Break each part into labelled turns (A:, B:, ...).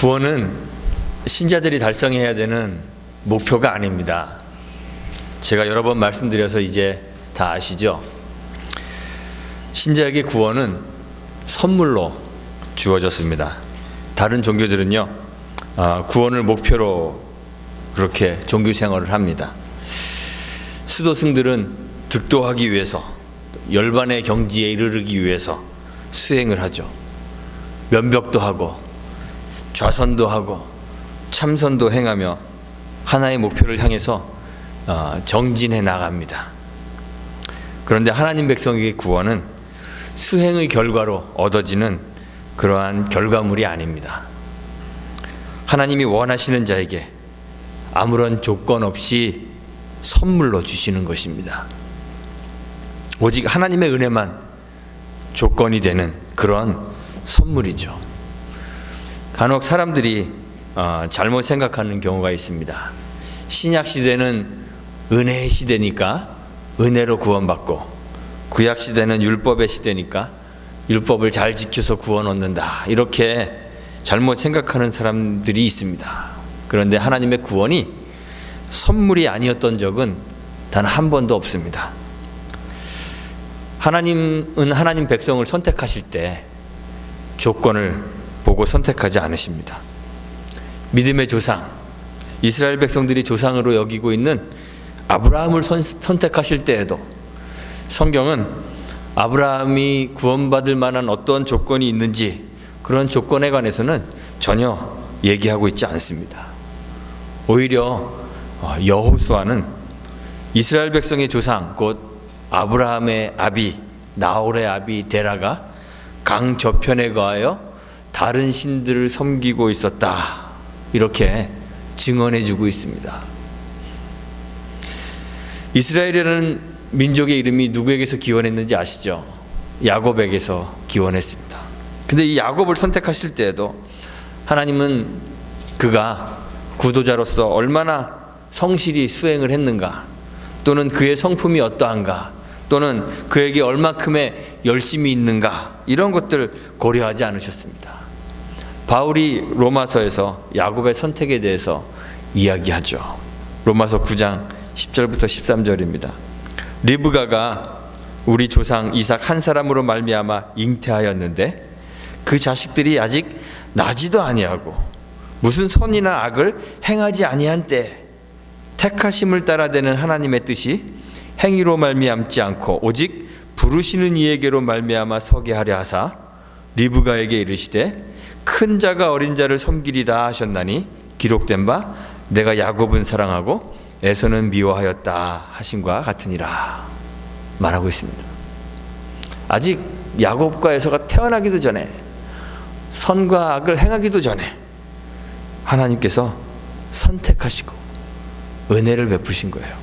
A: 구원은 신자들이 달성해야 되는 목표가 아닙니다. 제가 여러 번 말씀드려서 이제 다 아시죠? 신자에게 구원은 선물로 주어졌습니다. 다른 종교들은요, 구원을 목표로 그렇게 종교 생활을 합니다. 수도승들은 득도하기 위해서, 열반의 경지에 이르르기 위해서 수행을 하죠. 면벽도 하고 좌선도 하고 참선도 행하며 하나의 목표를 향해서 정진해 나갑니다. 그런데 하나님 백성에게 구원은 수행의 결과로 얻어지는 그러한 결과물이 아닙니다. 하나님이 원하시는 자에게 아무런 조건 없이 선물로 주시는 것입니다. 오직 하나님의 은혜만 조건이 되는 그런 선물이죠. 간혹 사람들이 잘못 생각하는 경우가 있습니다. 신약 시대는 은혜의 시대니까 은혜로 구원받고, 구약 시대는 율법의 시대니까 율법을 잘 지켜서 구원 얻는다, 이렇게 잘못 생각하는 사람들이 있습니다. 그런데 하나님의 구원이 선물이 아니었던 적은 단 한 번도 없습니다. 하나님은 하나님 백성을 선택하실 때 조건을 보고 선택하지 않으십니다. 믿음의 조상, 이스라엘 백성들이 조상으로 여기고 있는 아브라함을 선택하실 때에도 성경은 아브라함이 구원받을 만한 어떤 조건이 있는지 그런 조건에 관해서는 전혀 얘기하고 있지 않습니다. 오히려 여호수아는 이스라엘 백성의 조상, 곧 아브라함의 아비, 나홀의 아비 데라가 강 저편에 거하여 다른 신들을 섬기고 있었다, 이렇게 증언해 주고 있습니다. 이스라엘이라는 민족의 이름이 누구에게서 기원했는지 아시죠? 야곱에게서 기원했습니다. 근데 이 야곱을 선택하실 때에도 하나님은 그가 구도자로서 얼마나 성실히 수행을 했는가, 또는 그의 성품이 어떠한가, 또는 그에게 얼마큼의 열심이 있는가, 이런 것들 고려하지 않으셨습니다. 바울이 로마서에서 야곱의 선택에 대해서 이야기하죠. 로마서 9장 10절부터 13절입니다. 리브가가 우리 조상 이삭 한 사람으로 말미암아 잉태하였는데 그 자식들이 아직 나지도 아니하고 무슨 선이나 악을 행하지 아니한 때 택하심을 따라되는 하나님의 뜻이 행위로 말미암지 않고 오직 부르시는 이에게로 말미암아 서게 하려 하사 리브가에게 이르시되 큰 자가 어린 자를 섬기리라 하셨나니 기록된 바 내가 야곱은 사랑하고 에서는 미워하였다 하신과 같으니라 말하고 있습니다. 아직 야곱과 에서가 태어나기도 전에, 선과 악을 행하기도 전에 하나님께서 선택하시고 은혜를 베푸신 거예요.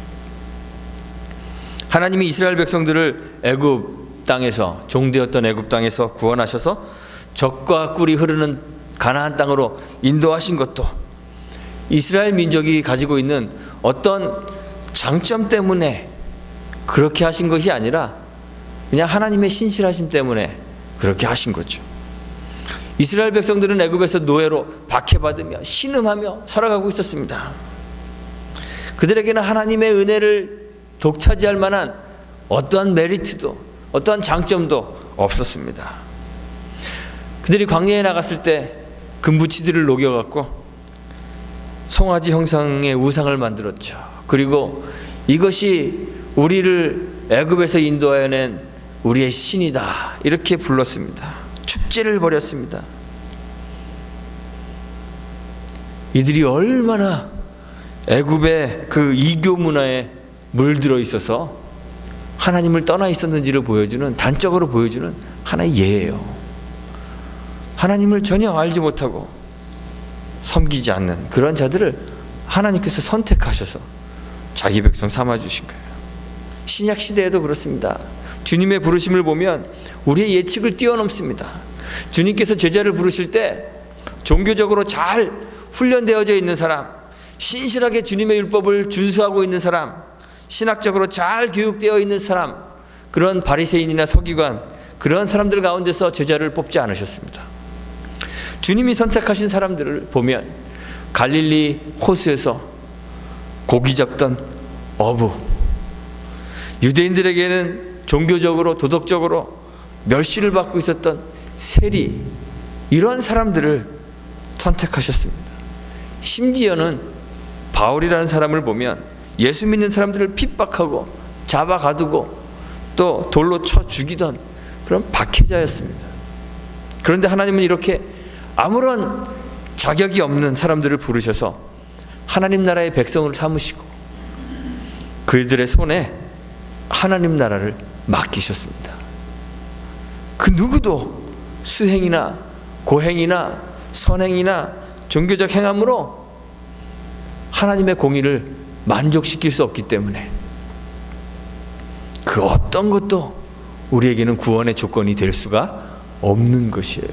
A: 하나님이 이스라엘 백성들을 애굽 땅에서, 종되었던 애굽 땅에서 구원하셔서 젖과 꿀이 흐르는 가나안 땅으로 인도하신 것도 이스라엘 민족이 가지고 있는 어떤 장점 때문에 그렇게 하신 것이 아니라 그냥 하나님의 신실하심 때문에 그렇게 하신 거죠. 이스라엘 백성들은 애굽에서 노예로 박해받으며 신음하며 살아가고 있었습니다. 그들에게는 하나님의 은혜를 독차지할 만한 어떠한 메리트도, 어떠한 장점도 없었습니다. 그들이 광야에 나갔을 때 금부치들을 녹여갖고 송아지 형상의 우상을 만들었죠. 그리고 이것이 우리를 애굽에서 인도하여낸 우리의 신이다, 이렇게 불렀습니다. 축제를 벌였습니다. 이들이 얼마나 애굽의 그 이교 문화에 물들어 있어서 하나님을 떠나 있었는지를 보여주는, 단적으로 보여주는 하나의 예예요. 하나님을 전혀 알지 못하고 섬기지 않는 그런 자들을 하나님께서 선택하셔서 자기 백성 삼아주신 거예요. 신약 시대에도 그렇습니다. 주님의 부르심을 보면 우리의 예측을 뛰어넘습니다. 주님께서 제자를 부르실 때 종교적으로 잘 훈련되어져 있는 사람, 신실하게 주님의 율법을 준수하고 있는 사람, 신학적으로 잘 교육되어 있는 사람, 그런 바리새인이나 서기관, 그런 사람들 가운데서 제자를 뽑지 않으셨습니다. 주님이 선택하신 사람들을 보면 갈릴리 호수에서 고기 잡던 어부, 유대인들에게는 종교적으로 도덕적으로 멸시를 받고 있었던 세리, 이런 사람들을 선택하셨습니다. 심지어는 바울이라는 사람을 보면 예수 믿는 사람들을 핍박하고 잡아 가두고 또 돌로 쳐 죽이던 그런 박해자였습니다. 그런데 하나님은 이렇게 아무런 자격이 없는 사람들을 부르셔서 하나님 나라의 백성을 삼으시고 그들의 손에 하나님 나라를 맡기셨습니다. 그 누구도 수행이나 고행이나 선행이나 종교적 행함으로 하나님의 공의를 만족시킬 수 없기 때문에 그 어떤 것도 우리에게는 구원의 조건이 될 수가 없는 것이에요.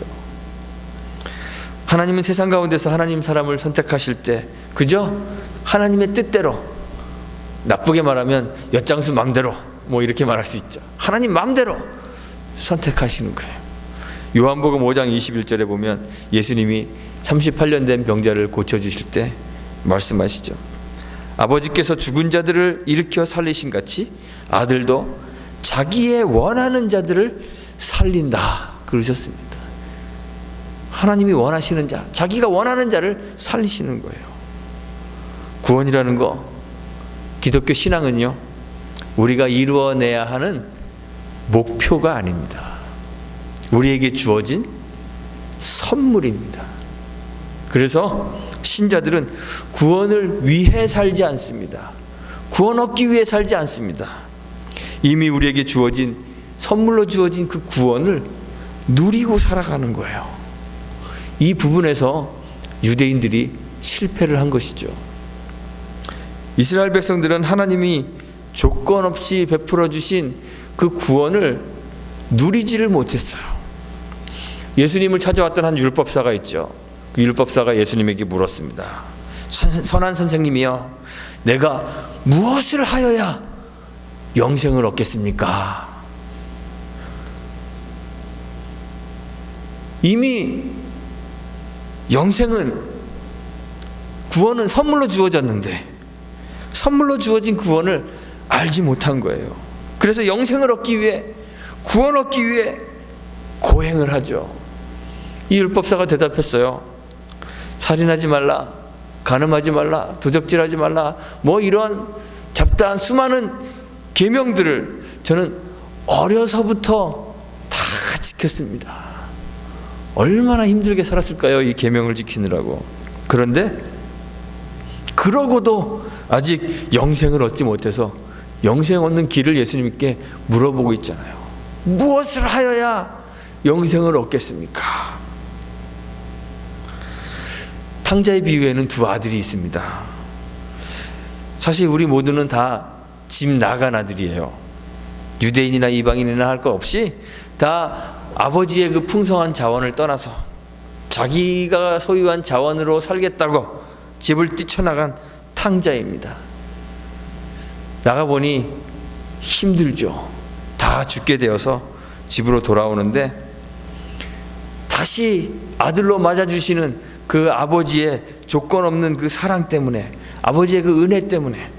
A: 하나님은 세상 가운데서 하나님 사람을 선택하실 때 그저 하나님의 뜻대로, 나쁘게 말하면 엿장수 맘대로 뭐 이렇게 말할 수 있죠. 하나님 맘대로 선택하시는 거예요. 요한복음 5장 21절에 보면 예수님이 38년 된 병자를 고쳐주실 때 말씀하시죠. 아버지께서 죽은 자들을 일으켜 살리신 같이 아들도 자기의 원하는 자들을 살린다 그러셨습니다. 하나님이 원하시는 자, 자기가 원하는 자를 살리시는 거예요. 구원이라는 거, 기독교 신앙은요, 우리가 이루어내야 하는 목표가 아닙니다. 우리에게 주어진 선물입니다. 그래서 신자들은 구원을 위해 살지 않습니다. 구원 얻기 위해 살지 않습니다. 이미 우리에게 주어진, 선물로 주어진 그 구원을 누리고 살아가는 거예요. 이 부분에서 유대인들이 실패를 한 것이죠. 이스라엘 백성들은 하나님이 조건 없이 베풀어 주신 그 구원을 누리지를 못했어요. 예수님을 찾아왔던 한 율법사가 있죠. 그 율법사가 예수님에게 물었습니다. 선한 선생님이여, 내가 무엇을 하여야 영생을 얻겠습니까? 이미 영생은, 구원은 선물로 주어졌는데 선물로 주어진 구원을 알지 못한 거예요. 그래서 영생을 얻기 위해, 구원 얻기 위해 고행을 하죠. 이 율법사가 대답했어요. 살인하지 말라, 간음하지 말라, 도적질하지 말라, 뭐 이런 잡다한 수많은 계명들을 저는 어려서부터 다 지켰습니다. 얼마나 힘들게 살았을까요, 이 계명을 지키느라고. 그런데 그러고도 아직 영생을 얻지 못해서 영생 얻는 길을 예수님께 물어보고 있잖아요. 무엇을 하여야 영생을 얻겠습니까? 탕자의 비유에는 두 아들이 있습니다. 사실 우리 모두는 다 집 나간 아들이에요. 유대인이나 이방인이나 할 것 없이 다 아버지의 그 풍성한 자원을 떠나서 자기가 소유한 자원으로 살겠다고 집을 뛰쳐나간 탕자입니다. 나가보니 힘들죠. 다 죽게 되어서 집으로 돌아오는데 다시 아들로 맞아주시는 그 아버지의 조건 없는 그 사랑 때문에, 아버지의 그 은혜 때문에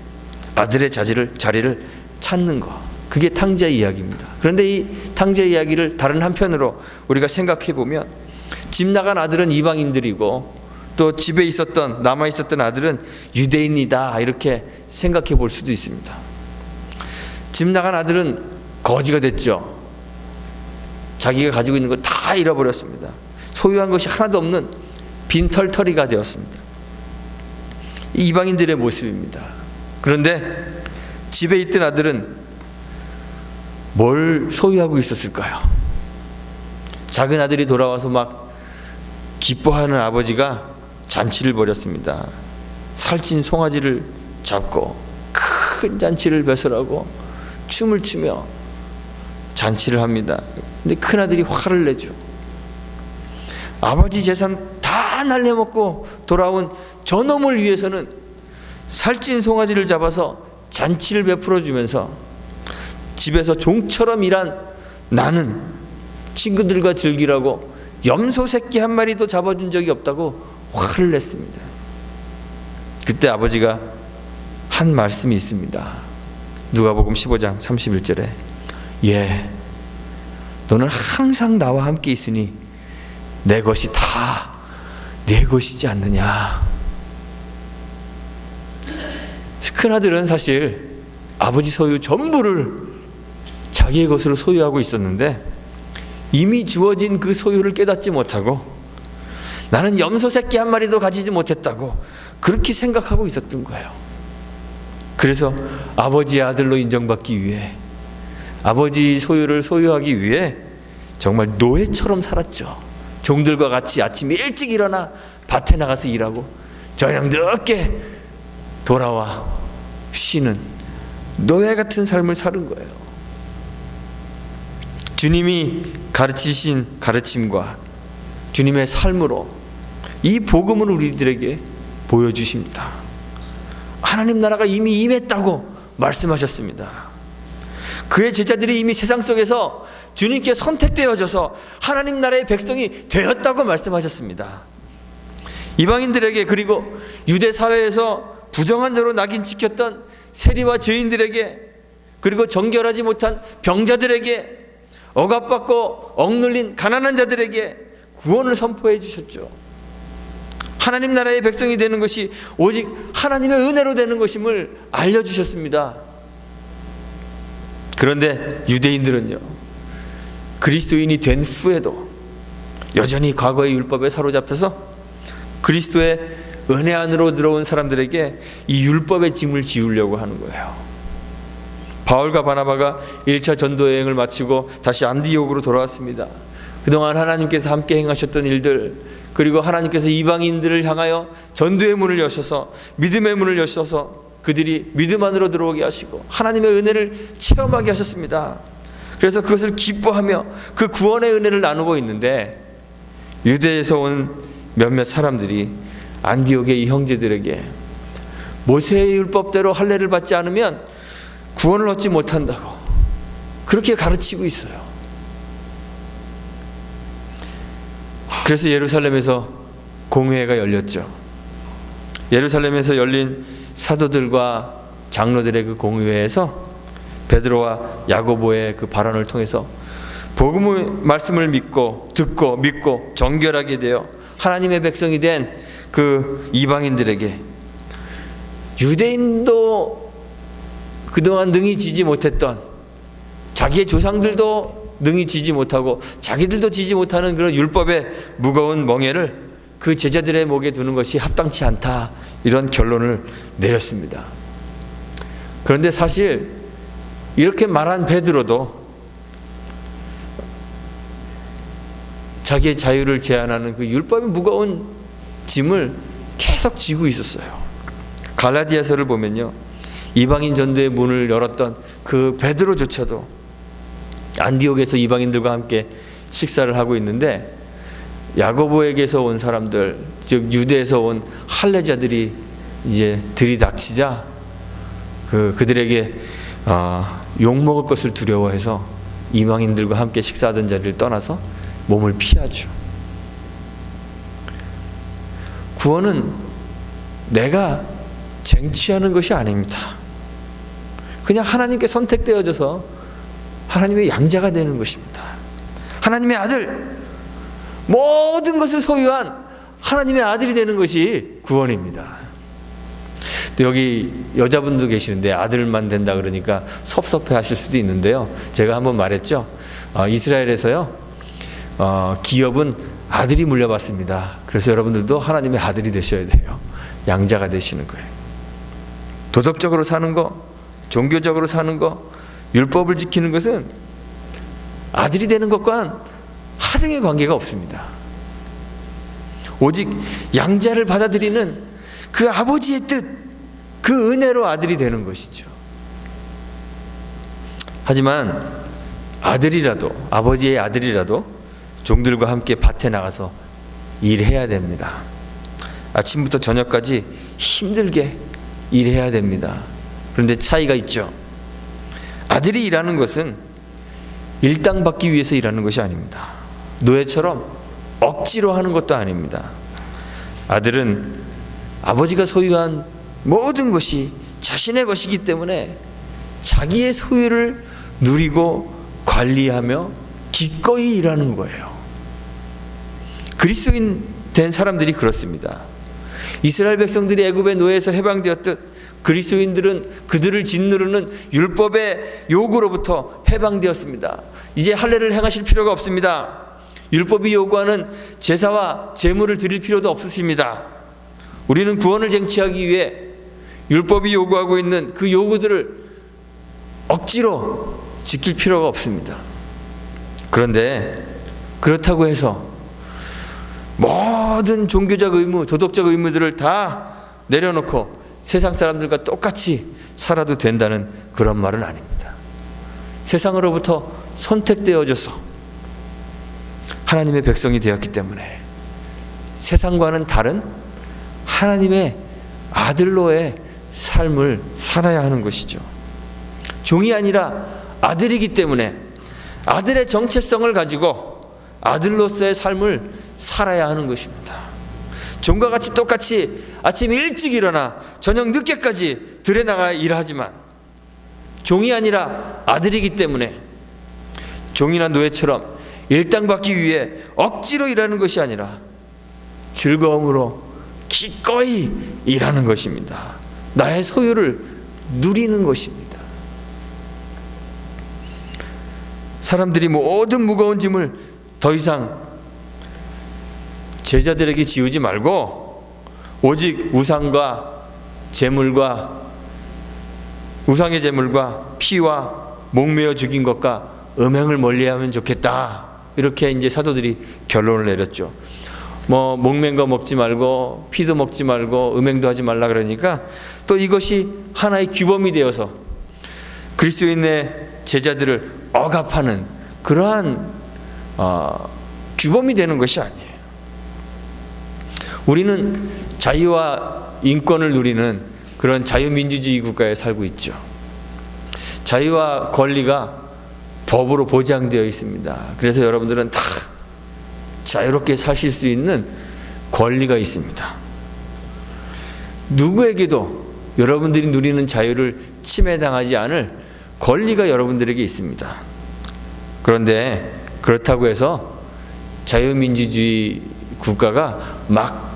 A: 아들의 자리를 찾는 것, 그게 탕자의 이야기입니다. 그런데 이 탕자의 이야기를 다른 한편으로 우리가 생각해 보면 집 나간 아들은 이방인들이고 또 집에 있었던, 남아 있었던 아들은 유대인이다, 이렇게 생각해 볼 수도 있습니다. 집 나간 아들은 거지가 됐죠. 자기가 가지고 있는 거 다 잃어버렸습니다. 소유한 것이 하나도 없는 빈털터리가 되었습니다. 이방인들의 모습입니다. 그런데 집에 있던 아들은 뭘 소유하고 있었을까요? 작은 아들이 돌아와서 막 기뻐하는 아버지가 잔치를 벌였습니다. 살찐 송아지를 잡고 큰 잔치를 배설하고 춤을 추며 잔치를 합니다. 근데 큰아들이 화를 내죠. 아버지 재산 다 날려먹고 돌아온 저놈을 위해서는 살찐 송아지를 잡아서 잔치를 베풀어 주면서 집에서 종처럼 일한 나는 친구들과 즐기라고 염소 새끼 한 마리도 잡아준 적이 없다고 화를 냈습니다. 그때 아버지가 한 말씀이 있습니다. 누가복음 15장 31절에 예, 너는 항상 나와 함께 있으니 내 것이 다 내 것이지 않느냐. 큰아들은 사실 아버지 소유 전부를 자기의 것으로 소유하고 있었는데 이미 주어진 그 소유를 깨닫지 못하고 나는 염소 새끼 한 마리도 가지지 못했다고 그렇게 생각하고 있었던 거예요. 그래서 아버지의 아들로 인정받기 위해, 아버지 소유를 소유하기 위해 정말 노예처럼 살았죠. 종들과 같이 아침 일찍 일어나 밭에 나가서 일하고 저녁 늦게 돌아와 쉬는 노예 같은 삶을 사는 거예요. 주님이 가르치신 가르침과 주님의 삶으로 이 복음을 우리들에게 보여주십니다. 하나님 나라가 이미 임했다고 말씀하셨습니다. 그의 제자들이 이미 세상 속에서 주님께 선택되어져서 하나님 나라의 백성이 되었다고 말씀하셨습니다. 이방인들에게, 그리고 유대 사회에서 부정한 자로 낙인 찍혔던 세리와 죄인들에게, 그리고 정결하지 못한 병자들에게, 억압받고 억눌린 가난한 자들에게 구원을 선포해 주셨죠. 하나님 나라의 백성이 되는 것이 오직 하나님의 은혜로 되는 것임을 알려주셨습니다. 그런데 유대인들은요, 그리스도인이 된 후에도 여전히 과거의 율법에 사로잡혀서 그리스도의 은혜 안으로 들어온 사람들에게 이 율법의 짐을 지우려고 하는 거예요. 바울과 바나바가 1차 전도 여행을 마치고 다시 안디옥으로 돌아왔습니다. 그동안 하나님께서 함께 행하셨던 일들, 그리고 하나님께서 이방인들을 향하여 전도의 문을 여셔서, 믿음의 문을 여셔서 그들이 믿음 안으로 들어오게 하시고 하나님의 은혜를 체험하게 하셨습니다. 그래서 그것을 기뻐하며 그 구원의 은혜를 나누고 있는데, 유대에서 온 몇몇 사람들이 안디옥의 이 형제들에게 모세의 율법대로 할례를 받지 않으면 구원을 얻지 못한다고 그렇게 가르치고 있어요. 그래서 예루살렘에서 공회가 열렸죠. 예루살렘에서 열린 사도들과 장로들의 그 공회에서 베드로와 야고보의 그 발언을 통해서 복음의 말씀을 듣고 믿고 정결하게 되어 하나님의 백성이 된 그 이방인들에게, 유대인도 그동안 능히 지지 못했던, 자기의 조상들도 능히 지지 못하고 자기들도 지지 못하는 그런 율법의 무거운 멍에를 그 제자들의 목에 두는 것이 합당치 않다, 이런 결론을 내렸습니다. 그런데 사실 이렇게 말한 베드로도 자기의 자유를 제한하는 그 율법의 무거운 짐을 계속 지고 있었어요. 갈라디아서를 보면요, 이방인 전도의 문을 열었던 그 베드로조차도 안디옥에서 이방인들과 함께 식사를 하고 있는데, 야고보에게서 온 사람들, 즉 유대에서 온 할례자들이 이제 들이닥치자 그들에게 욕먹을 것을 두려워해서 이방인들과 함께 식사하던 자리를 떠나서 몸을 피하죠. 구원은 내가 쟁취하는 것이 아닙니다. 그냥 하나님께 선택되어져서 하나님의 양자가 되는 것입니다. 하나님의 아들, 모든 것을 소유한 하나님의 아들이 되는 것이 구원입니다. 또 여기 여자분도 계시는데 아들만 된다 그러니까 섭섭해 하실 수도 있는데요, 제가 한번 말했죠. 이스라엘에서요, 기업은 아들이 물려받습니다. 그래서 여러분들도 하나님의 아들이 되셔야 돼요. 양자가 되시는 거예요. 도덕적으로 사는 거, 종교적으로 사는 거, 율법을 지키는 것은 아들이 되는 것과는 하등의 관계가 없습니다. 오직 양자를 받아들이는 그 아버지의 뜻, 그 은혜로 아들이 되는 것이죠. 하지만 아들이라도, 아버지의 아들이라도 종들과 함께 밭에 나가서 일해야 됩니다. 아침부터 저녁까지 힘들게 일해야 됩니다. 그런데 차이가 있죠. 아들이 일하는 것은 일당 받기 위해서 일하는 것이 아닙니다. 노예처럼 억지로 하는 것도 아닙니다. 아들은 아버지가 소유한 모든 것이 자신의 것이기 때문에 자기의 소유를 누리고 관리하며 기꺼이 일하는 거예요. 그리스도인 된 사람들이 그렇습니다. 이스라엘 백성들이 애굽의 노예에서 해방되었듯 그리스도인들은 그들을 짓누르는 율법의 요구로부터 해방되었습니다. 이제 할례를 행하실 필요가 없습니다. 율법이 요구하는 제사와 제물을 드릴 필요도 없으십니다. 우리는 구원을 쟁취하기 위해 율법이 요구하고 있는 그 요구들을 억지로 지킬 필요가 없습니다. 그런데 그렇다고 해서 모든 종교적 의무, 도덕적 의무들을 다 내려놓고 세상 사람들과 똑같이 살아도 된다는 그런 말은 아닙니다. 세상으로부터 선택되어져서 하나님의 백성이 되었기 때문에 세상과는 다른 하나님의 아들로의 삶을 살아야 하는 것이죠. 종이 아니라 아들이기 때문에 아들의 정체성을 가지고 아들로서의 삶을 살아야 하는 것입니다. 종과 같이 똑같이 아침 일찍 일어나 저녁 늦게까지 들에 나가 일하지만 종이 아니라 아들이기 때문에 종이나 노예처럼 일당받기 위해 억지로 일하는 것이 아니라 즐거움으로 기꺼이 일하는 것입니다. 나의 소유를 누리는 것입니다. 사람들이 모든 무거운 짐을 더 이상 제자들에게 지우지 말고 오직 우상과 제물과 우상의 제물과 피와 목매어 죽인 것과 음행을 멀리하면 좋겠다. 이렇게 이제 사도들이 결론을 내렸죠. 목맨 거 먹지 말고 피도 먹지 말고 음행도 하지 말라 그러니까 또 이것이 하나의 규범이 되어서 그리스도인의 제자들을 억압하는 그러한 규범이 되는 것이 아니에요. 우리는 자유와 인권을 누리는 그런 자유민주주의 국가에 살고 있죠. 자유와 권리가 법으로 보장되어 있습니다. 그래서 여러분들은 다 자유롭게 사실 수 있는 권리가 있습니다. 누구에게도 여러분들이 누리는 자유를 침해당하지 않을 권리가 여러분들에게 있습니다. 그런데 그렇다고 해서 자유민주주의 국가가 막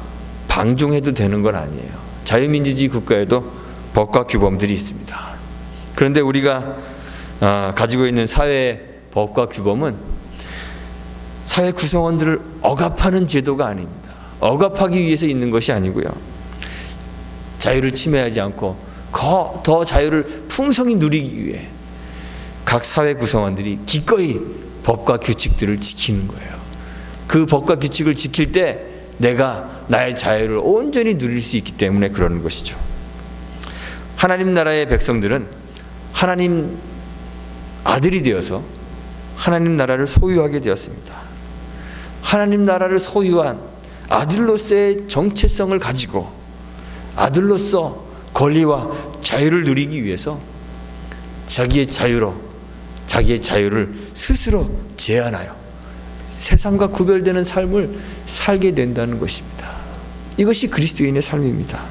A: 방종해도 되는 건 아니에요. 자유민주주의 국가에도 법과 규범들이 있습니다. 그런데 우리가 가지고 있는 사회의 법과 규범은 사회 구성원들을 억압하는 제도가 아닙니다. 억압하기 위해서 있는 것이 아니고요. 자유를 침해하지 않고 더 자유를 풍성히 누리기 위해 각 사회 구성원들이 기꺼이 법과 규칙들을 지키는 거예요. 그 법과 규칙을 지킬 때 내가 나의 자유를 온전히 누릴 수 있기 때문에 그러는 것이죠. 하나님 나라의 백성들은 하나님 아들이 되어서 하나님 나라를 소유하게 되었습니다. 하나님 나라를 소유한 아들로서의 정체성을 가지고 아들로서 권리와 자유를 누리기 위해서 자기의 자유를 스스로 제한하여 세상과 구별되는 삶을 살게 된다는 것입니다. 이것이 그리스도인의 삶입니다.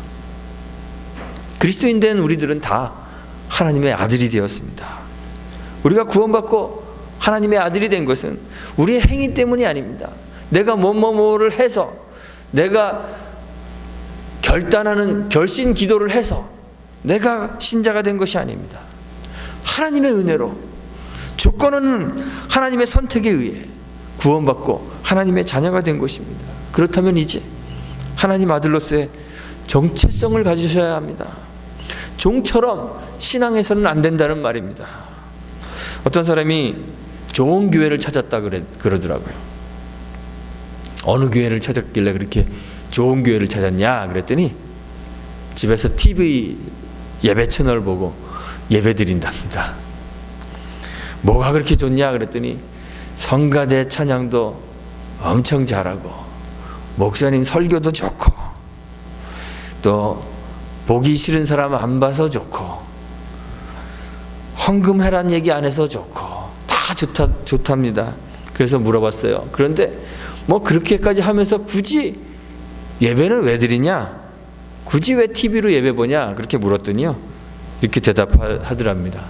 A: 그리스도인 된 우리들은 다 하나님의 아들이 되었습니다. 우리가 구원받고 하나님의 아들이 된 것은 우리의 행위 때문이 아닙니다. 내가 뭐를 해서 내가 결단하는 결신 기도를 해서 내가 신자가 된 것이 아닙니다. 하나님의 은혜로 조건은 하나님의 선택에 의해 구원받고 하나님의 자녀가 된 것입니다. 그렇다면 이제 하나님 아들로서의 정체성을 가지셔야 합니다. 종처럼 신앙에서는 안 된다는 말입니다. 어떤 사람이 좋은 교회를 찾았다 그러더라고요. 어느 교회를 찾았길래 그렇게 좋은 교회를 찾았냐 그랬더니 집에서 TV 예배 채널 보고 예배 드린답니다. 뭐가 그렇게 좋냐 그랬더니 성가대 찬양도 엄청 잘하고 목사님 설교도 좋고 또 보기 싫은 사람 안 봐서 좋고 헌금해란 얘기 안 해서 좋고 다 좋답니다. 그래서 물어봤어요. 그런데 뭐 그렇게까지 하면서 굳이 예배는 왜 드리냐? 굳이 왜 TV로 예배 보냐? 그렇게 물었더니요, 이렇게 대답하더랍니다.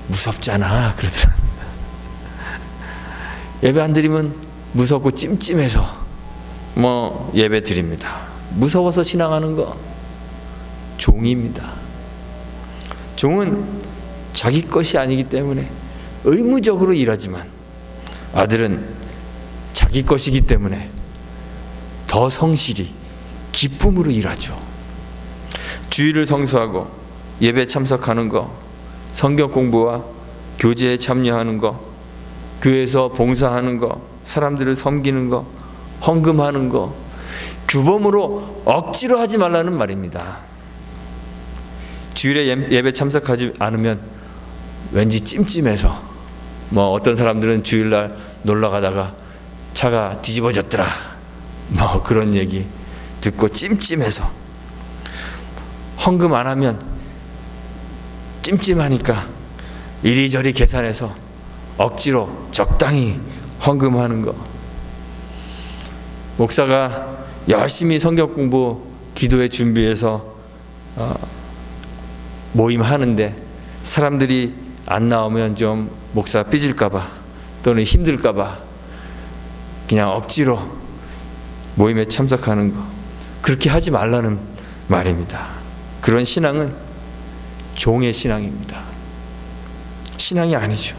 A: 무섭잖아, 그러더랍니다. 예배 안 드리면 무섭고 찜찜해서 뭐 예배 드립니다. 무서워서 신앙하는 거 종입니다. 종은 자기 것이 아니기 때문에 의무적으로 일하지만, 아들은 자기 것이기 때문에 더 성실히 기쁨으로 일하죠. 주일을 성수하고 예배 참석하는 거, 성경 공부와 교제에 참여하는 거, 교회에서 봉사하는 거, 사람들을 섬기는 거, 헌금하는 거, 규범으로 억지로 하지 말라는 말입니다. 주일에 예배 참석하지 않으면 왠지 찜찜해서, 뭐 어떤 사람들은 주일날 놀러 가다가 차가 뒤집어졌더라, 뭐 그런 얘기 듣고 찜찜해서, 헌금 안 하면 찜찜하니까 이리저리 계산해서 억지로 적당히 헌금하는 거. 목사가 열심히 성경 공부, 기도에 준비해서 모임 하는데 사람들이 안 나오면 좀 목사 삐질까봐 또는 힘들까봐 그냥 억지로 모임에 참석하는 거, 그렇게 하지 말라는 말입니다. 그런 신앙은 종의 신앙입니다. 신앙이 아니죠.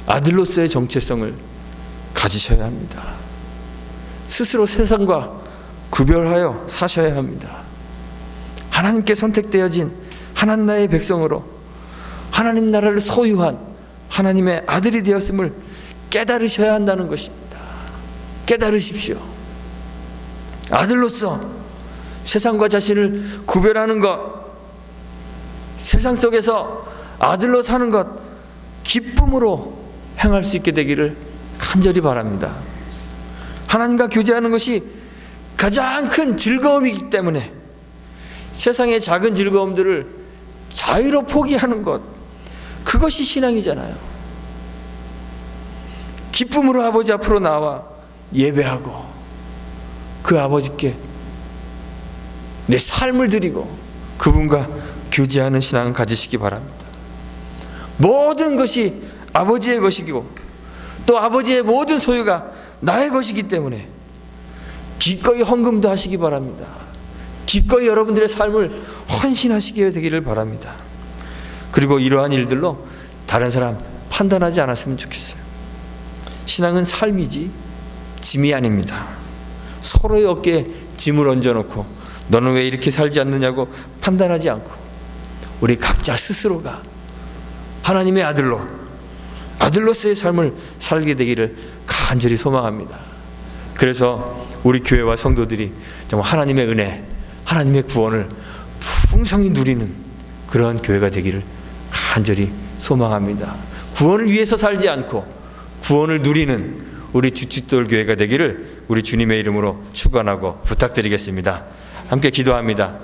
A: 아들로서의 정체성을 가지셔야 합니다. 스스로 세상과 구별하여 사셔야 합니다. 하나님께 선택되어진 하나님 나라의 백성으로 하나님 나라를 소유한 하나님의 아들이 되었음을 깨달으셔야 한다는 것입니다. 깨달으십시오. 아들로서 세상과 자신을 구별하는 것, 세상 속에서 아들로 사는 것, 기쁨으로 행할 수 있게 되기를 간절히 바랍니다. 하나님과 교제하는 것이 가장 큰 즐거움이기 때문에 세상의 작은 즐거움들을 자유로 포기하는 것, 그것이 신앙이잖아요. 기쁨으로 아버지 앞으로 나와 예배하고 그 아버지께 내 삶을 드리고 그분과 교제하는 신앙을 가지시기 바랍니다. 모든 것이 아버지의 것이고 또 아버지의 모든 소유가 나의 것이기 때문에 기꺼이 헌금도 하시기 바랍니다. 기꺼이 여러분들의 삶을 헌신하시게 되기를 바랍니다. 그리고 이러한 일들로 다른 사람 판단하지 않았으면 좋겠어요. 신앙은 삶이지 짐이 아닙니다. 서로의 어깨에 짐을 얹어놓고 너는 왜 이렇게 살지 않느냐고 판단하지 않고 우리 각자 스스로가 하나님의 아들로서의 삶을 살게 되기를 간절히 소망합니다. 그래서 우리 교회와 성도들이 정말 하나님의 은혜, 하나님의 구원을 풍성히 누리는 그런 교회가 되기를 간절히 소망합니다. 구원을 위해서 살지 않고 구원을 누리는 우리 주춧돌 교회가 되기를 우리 주님의 이름으로 축원하고 부탁드리겠습니다. 함께 기도합니다.